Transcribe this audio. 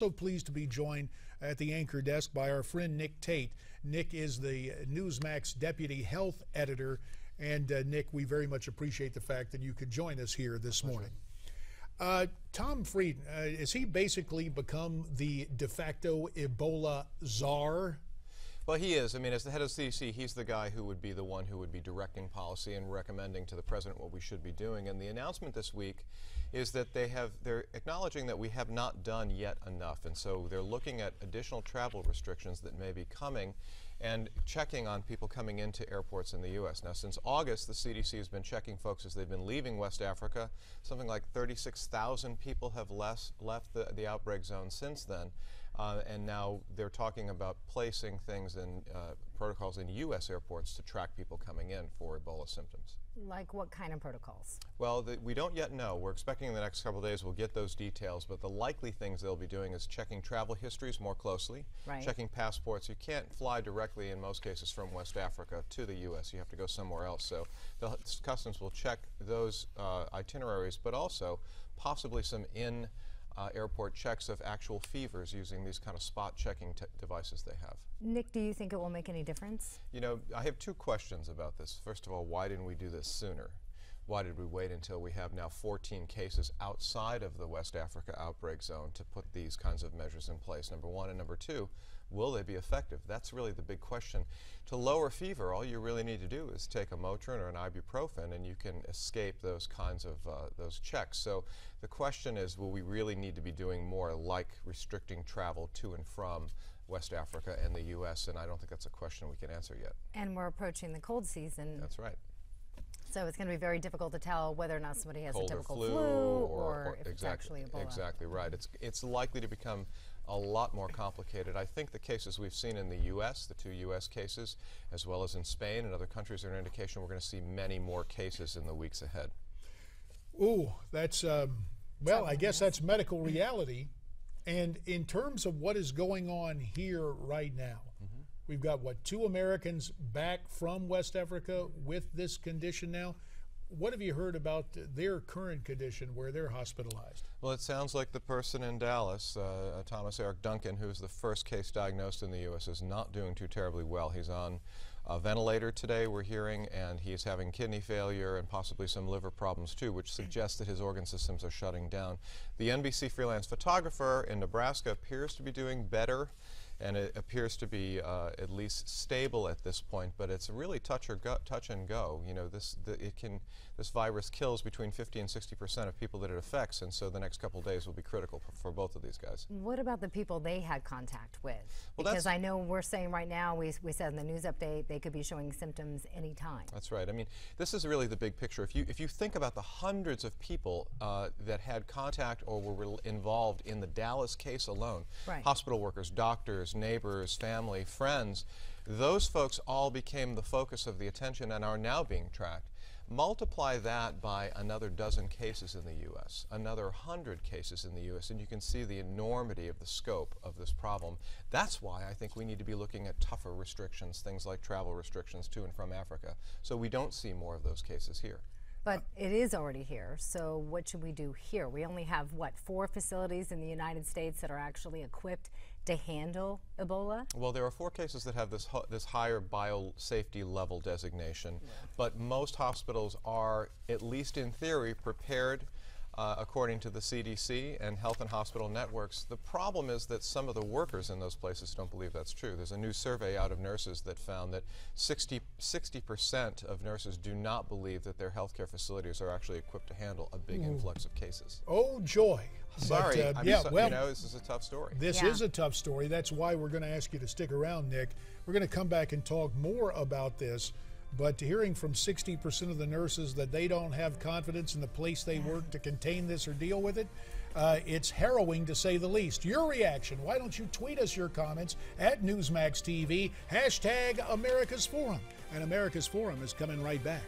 So pleased to be joined at the anchor desk by our friend Nick Tate. Nick is the Newsmax deputy health editor. And Nick, we very much appreciate the fact that you could join us here this morning. Tom Frieden, has he basically become the de facto Ebola czar? Well, he is. I mean, as the head of CDC, he's the guy who would be the one who would be directing policy and recommending to the president what we should be doing. And the announcement this week is that they're acknowledging that we have not done yet enough. And so they're looking at additional travel restrictions that may be coming and checking on people coming into airports in the U.S. Now, since August, the CDC has been checking folks as they've been leaving West Africa. Something like 36,000 people have left the outbreak zone since then. And now they're talking about placing things in protocols in U.S. airports to track people coming in for Ebola symptoms. Like what kind of protocols? Well, we don't yet know. We're expecting in the next couple of days we'll get those details, but the likely things they'll be doing is checking travel histories more closely, checking passports. You can't fly directly in most cases from West Africa to the U.S. You have to go somewhere else. So the customs will check those itineraries, but also possibly some airport checks of actual fevers using these kind of spot checking devices they have. Nick, do you think it will make any difference? You know, I have two questions about this. First of all, why didn't we do this sooner? Why did we wait until we have now 14 cases outside of the West Africa outbreak zone to put these kinds of measures in place, number one? And number two, will they be effective? That's really the big question. To lower fever, all you really need to do is take a Motrin or an ibuprofen and you can escape those kinds of those checks. So the question is, will we really need to be doing more like restricting travel to and from West Africa and the U.S.? And I don't think that's a question we can answer yet. And we're approaching the cold season. That's right. So it's going to be very difficult to tell whether or not somebody has Cold a typical flu or if exactly, it's actually Ebola. Exactly right. It's likely to become a lot more complicated. I think the cases we've seen in the U.S., the 2 U.S. cases, as well as in Spain and other countries, are an indication we're going to see many more cases in the weeks ahead. Ooh, that's, well, I guess that's medical reality. And in terms of what is going on here right now, we've got, what, 2 Americans back from West Africa with this condition now. What have you heard about their current condition where they're hospitalized? Well, it sounds like the person in Dallas, Thomas Eric Duncan, who's the first case diagnosed in the U.S., is not doing too terribly well. He's on a ventilator today, we're hearing, and he's having kidney failure and possibly some liver problems too, which suggests that his organ systems are shutting down. The NBC freelance photographer in Nebraska appears to be doing better, and it appears to be at least stable at this point, but it's really touch and go. You know, this virus kills between 50 and 60% of people that it affects, and so the next couple of days will be critical for both of these guys. What about the people they had contact with? Well, because I know we're saying right now, we said in the news update, they could be showing symptoms anytime. That's right. I mean, this is really the big picture. If you think about the hundreds of people that had contact or were involved in the Dallas case alone, hospital workers, doctors, neighbors, family, friends, those folks all became the focus of the attention and are now being tracked. Multiply that by another dozen cases in the U.S., another 100 cases in the U.S., and you can see the enormity of the scope of this problem. That's why I think we need to be looking at tougher restrictions, things like travel restrictions to and from Africa, so we don't see more of those cases here. But it is already here, so what should we do here? We only have, what, 4 facilities in the United States that are actually equipped to handle Ebola? Well, there are 4 cases that have this higher biosafety level designation, but most hospitals are, at least in theory, prepared according to the CDC and Health and Hospital Networks. The problem is that some of the workers in those places don't believe that's true. There's a new survey out of nurses that found that 60% of nurses do not believe that their healthcare facilities are actually equipped to handle a big influx of cases. Oh, joy. Sorry, but, yeah, well, you know, this is a tough story. This is a tough story. That's why we're going to ask you to stick around, Nick. We're going to come back and talk more about this. But hearing from 60% of the nurses that they don't have confidence in the place they work to contain this or deal with it, it's harrowing to say the least. Your reaction, why don't you tweet us your comments at Newsmax TV, #America's Forum. And America's Forum is coming right back.